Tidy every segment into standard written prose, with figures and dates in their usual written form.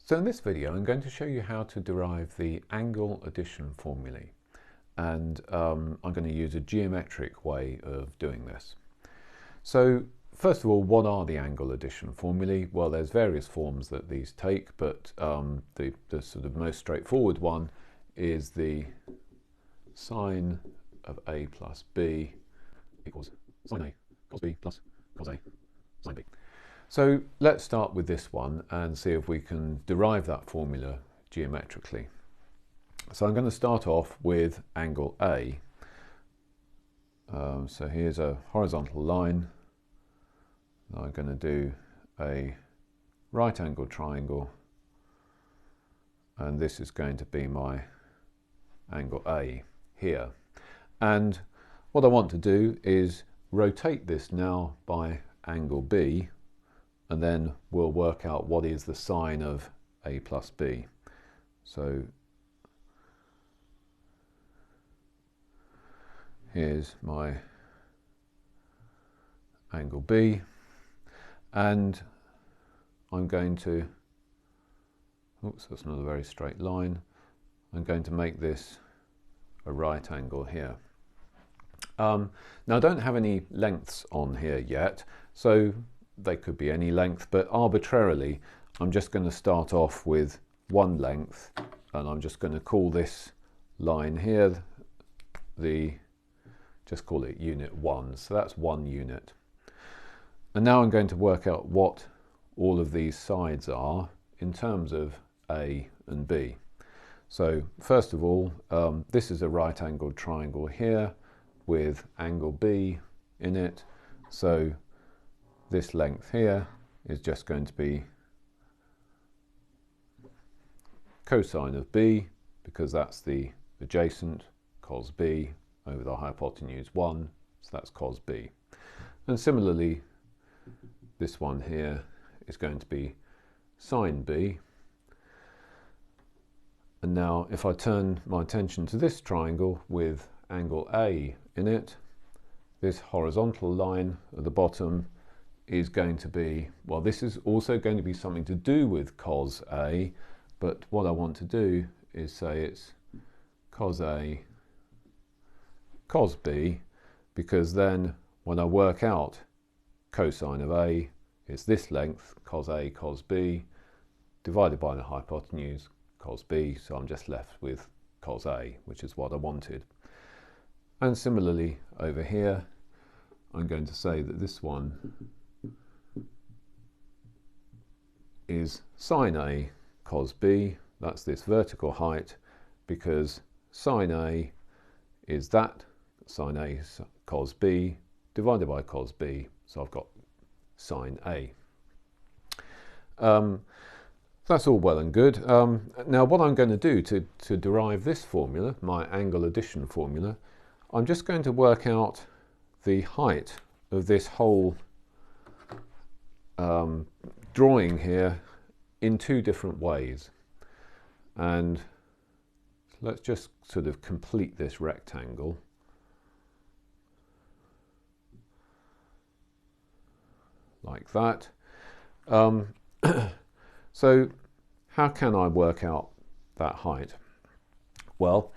So in this video I'm going to show you how to derive the angle addition formulae, and I'm going to use a geometric way of doing this. So first of all, what are the angle addition formulae? Well, there's various forms that these take, but the sort of most straightforward one is the sine of a plus b equals sine a cos b plus cos a sine b. So let's start with this one and see if we can derive that formula geometrically. So I'm going to start off with angle A. So here's a horizontal line. I'm going to do a right angle triangle, and this is going to be my angle A here. And what I want to do is rotate this now by angle B, and then we'll work out what is the sine of A plus B. So here's my angle B, and I'm going to, oops, that's not a very straight line. I'm going to make this a right angle here. Now I don't have any lengths on here yet, so they could be any length, but arbitrarily I'm just going to start off with one length, and I'm just going to call this line here just call it unit 1, so that's 1 unit. And now I'm going to work out what all of these sides are in terms of A and B. So first of all, this is a right angled triangle here with angle B in it, so this length here is just going to be cosine of B, because that's the adjacent, cos B over the hypotenuse 1, so that's cos B. And similarly, this one here is going to be sine B. And now if I turn my attention to this triangle with angle A in it, this horizontal line at the bottom is going to be, well, this is also going to be something to do with cos A, but what I want to do is say it's cos A cos B, because then when I work out cosine of A, it's this length, cos A cos B, divided by the hypotenuse cos B, so I'm just left with cos A, which is what I wanted. And similarly over here, I'm going to say that this one is sine A cos B, that's this vertical height, because sine A is that sine A cos B divided by cos B, so I've got sine A. That's all well and good. Now what I'm going to do to derive this formula, my angle addition formula, I'm just going to work out the height of this whole drawing here in two different ways. And let's just sort of complete this rectangle. Like that. So how can I work out that height? Well,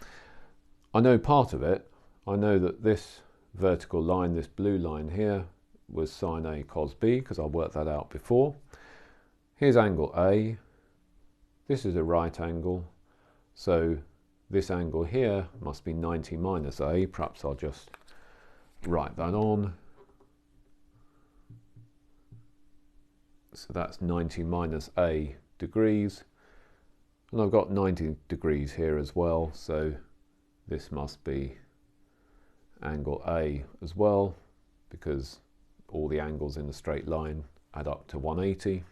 I know part of it. I know that this vertical line, this blue line here, was sine A cos B, because I worked that out before. Here's angle A. This is a right angle, so this angle here must be 90 minus A. Perhaps I'll just write that on. So that's 90 minus A degrees, and I've got 90 degrees here as well, so this must be angle A as well, because all the angles in a straight line add up to 180.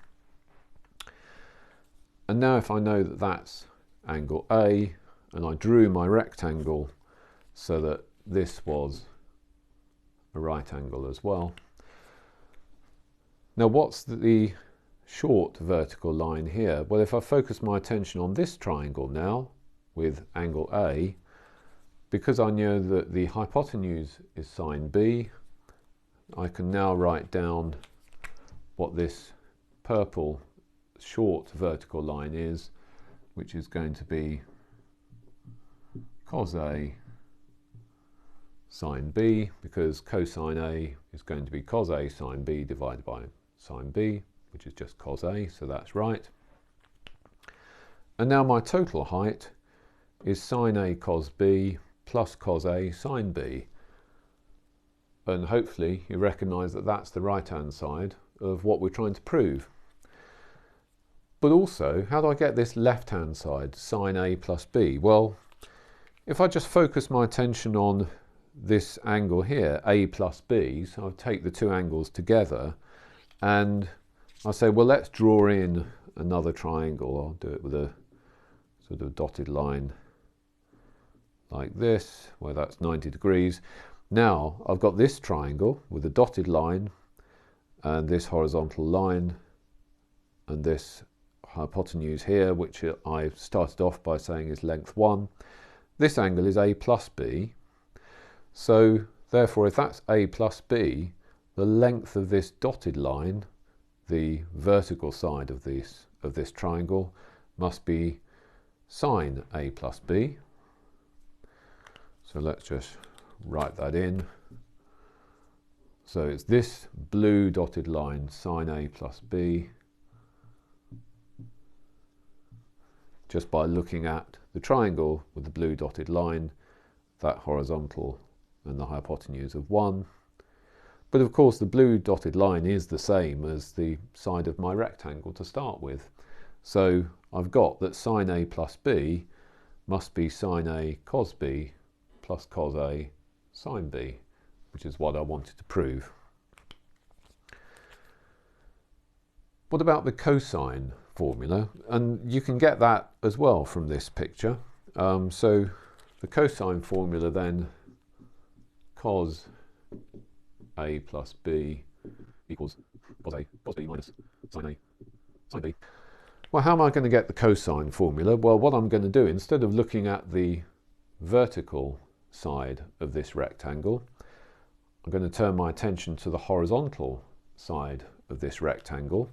And now if I know that that's angle A, and I drew my rectangle so that this was a right angle as well. Now what's the short vertical line here? Well, if I focus my attention on this triangle now with angle A, because I know that the hypotenuse is sine B, I can now write down what this purple short vertical line is, which is going to be cos A sine B, because cosine A is going to be cos A sine B divided by sine B, which is just cos A, so that's right. And now my total height is sine A cos B plus cos A sine B. And hopefully you recognise that that's the right-hand side of what we're trying to prove. But also, how do I get this left-hand side, sine A plus B? Well, if I just focus my attention on this angle here, A plus B, so I'll take the two angles together, and I'll say, well, let's draw in another triangle. I'll do it with a sort of dotted line like this, where that's 90 degrees. Now I've got this triangle with a dotted line and this horizontal line and this hypotenuse here, which I started off by saying is length 1. This angle is A plus B. So therefore, if that's A plus B, the length of this dotted line, the vertical side of this triangle, must be sine A plus B. So let's just write that in. So it's this blue dotted line, sine A plus B, just by looking at the triangle with the blue dotted line, that horizontal and the hypotenuse of 1. But of course the blue dotted line is the same as the side of my rectangle to start with. So I've got that sine A plus B must be sine A cos B plus cos A sine B, which is what I wanted to prove. What about the cosine formula? And you can get that as well from this picture. So the cosine formula then, cos A plus B equals cos B minus sine A sine B. Well, how am I going to get the cosine formula? Well, what I'm going to do, instead of looking at the vertical side of this rectangle, I'm going to turn my attention to the horizontal side of this rectangle.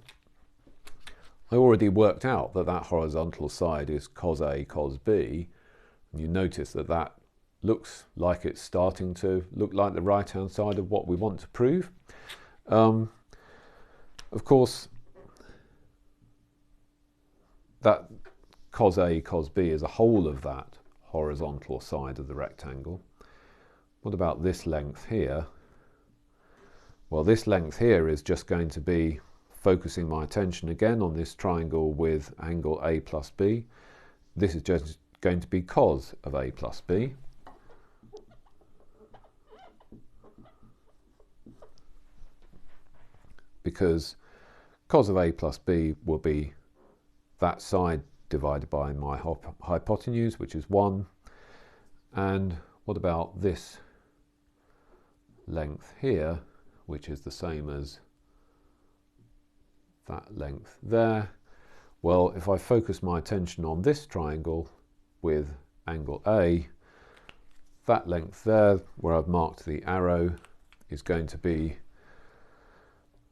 I already worked out that that horizontal side is cos A cos B, and you notice that that looks like it's starting to look like the right hand side of what we want to prove. Of course, that cos A cos B is a whole of that horizontal side of the rectangle. What about this length here? Well, this length here is just going to be focusing my attention again on this triangle with angle A plus B. This is just going to be cos of A plus B. Because cos of A plus B will be that side divided by my hypotenuse, which is 1. And what about this length here, which is the same as that length there? Well, if I focus my attention on this triangle with angle A, that length there, where I've marked the arrow, is going to be,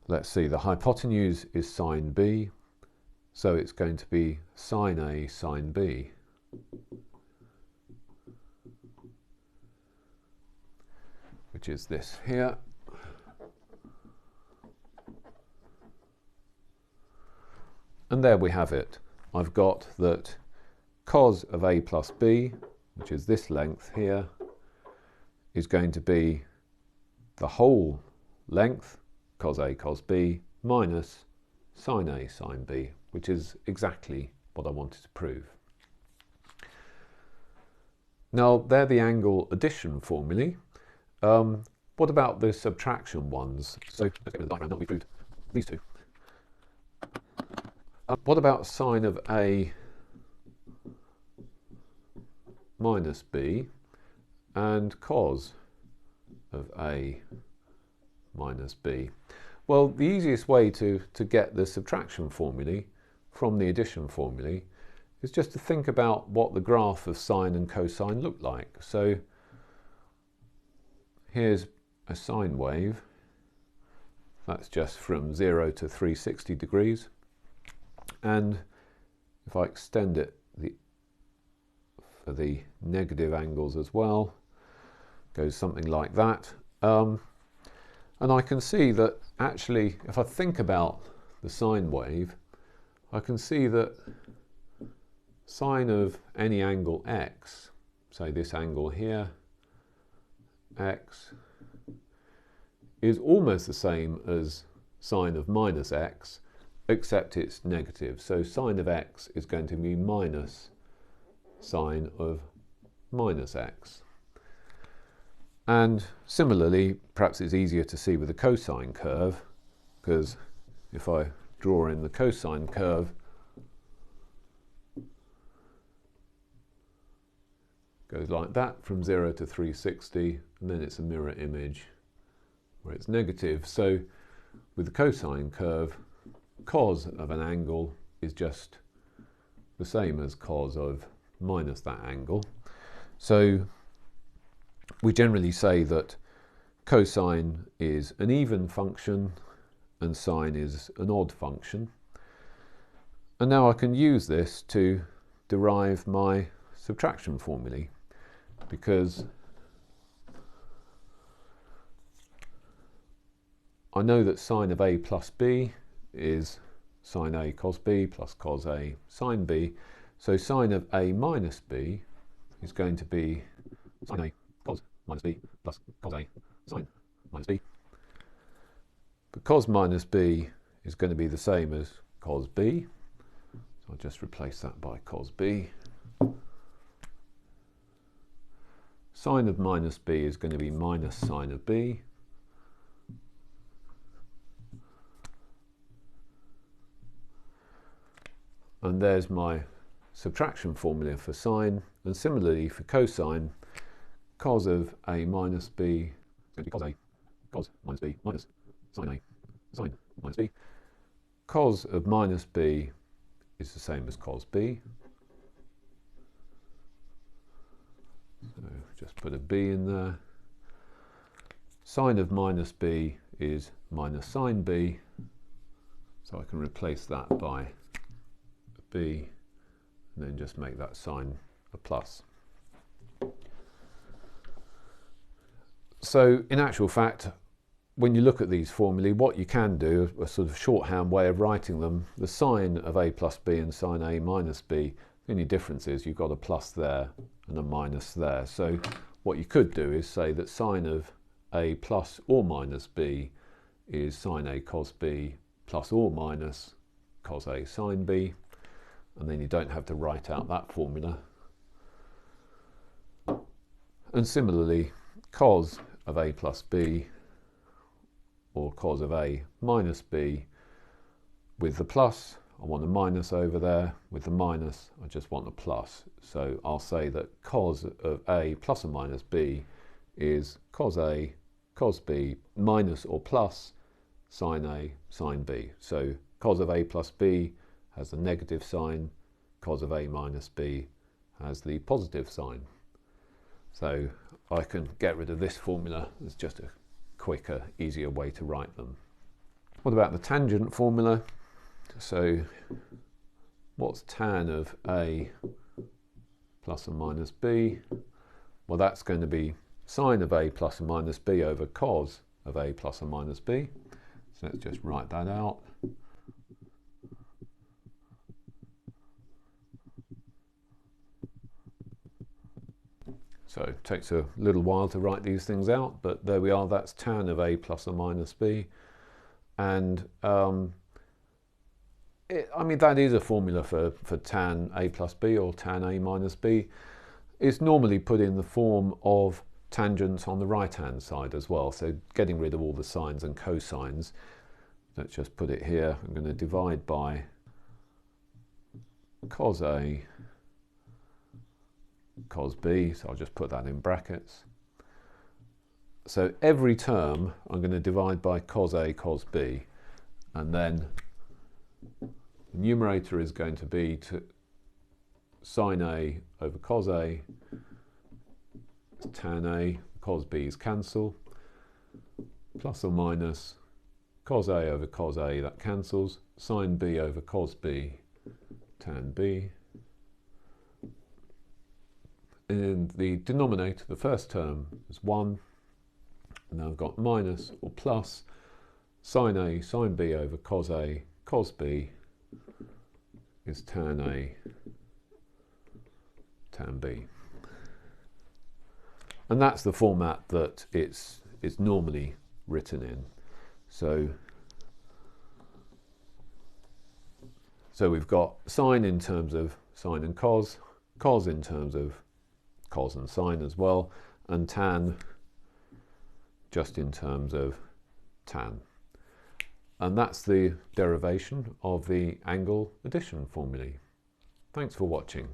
let's see, the hypotenuse is sine B, so it's going to be sine A sine B. Which is this here. And there we have it. I've got that cos of A plus B, which is this length here, is going to be the whole length, cos A cos B, minus sine A sine B, which is exactly what I wanted to prove. Now, they're the angle addition formulae. What about the subtraction ones? So let's get the diagram that we proved these two. What about sine of A minus B and cos of A minus B? Well, the easiest way to get the subtraction formulae from the addition formulae is just to think about what the graph of sine and cosine look like. So here's a sine wave. That's just from 0 to 360 degrees. And if I extend it for the negative angles as well, goes something like that. And I can see that actually, if I think about the sine wave, I can see that sine of any angle x, say this angle here, x, is almost the same as sine of minus x, except it's negative. So sine of x is going to be minus sine of minus x. And similarly, perhaps it's easier to see with the cosine curve, because if I draw in the cosine curve, goes like that from 0 to 360, and then it's a mirror image where it's negative. So with the cosine curve, cos of an angle is just the same as cos of minus that angle. So we generally say that cosine is an even function and sine is an odd function. And now I can use this to derive my subtraction formulae, because I know that sine of a plus b is sine a cos b plus cos a sine b. So sine of a minus b is going to be sine a cos minus b plus cos a sine minus b. But cos minus b is going to be the same as cos b. So I'll just replace that by cos b. Sine of minus b is going to be minus sine of b. And there's my subtraction formula for sine. And similarly for cosine, cos of a minus b is going to be cos minus b minus sine a sine minus b. Cos of minus b is the same as cos b. So just put a b in there. Sine of minus b is minus sine b. So I can replace that by a b, and then just make that sign a plus. So in actual fact, when you look at these formulae, what you can do, a sort of shorthand way of writing them, the sine of a plus b and sine a minus b, the only difference is you've got a plus there and a minus there. So what you could do is say that sine of a plus or minus b is sine a cos b plus or minus cos a sine b, and then you don't have to write out that formula. And similarly, cos of a plus b or cos of a minus b, with the plus I want a minus over there, with the minus I just want a plus. So I'll say that cos of a plus or minus b is cos a cos b minus or plus sine a sine b. So cos of a plus b has the negative sign, cos of a minus b has the positive sign. So I can get rid of this formula. It's just a quicker, easier way to write them. What about the tangent formula? So what's tan of a plus or minus b? Well, that's going to be sine of a plus or minus b over cos of a plus or minus b. So let's just write that out. So it takes a little while to write these things out, but there we are. That's tan of a plus or minus b. And I mean, that is a formula for tan a plus b or tan a minus b. It's normally put in the form of tangents on the right-hand side as well. So getting rid of all the sines and cosines. Let's just put it here. I'm going to divide by cos a cos b, so I'll just put that in brackets. So every term I'm going to divide by cos a cos b, and then the numerator is going to be sine a over cos a, tan a, cos b's cancel, plus or minus cos A over cos A, that cancels, sine B over cos B, tan B. In the denominator, the first term is 1, and now I've got minus or plus sine A, sine B over cos A, cos B is tan A, tan B. And that's the format that it's normally written in. So we've got sine in terms of sine and cos, cos in terms of cos and sine as well, and tan just in terms of tan. And that's the derivation of the angle addition formulae. Thanks for watching.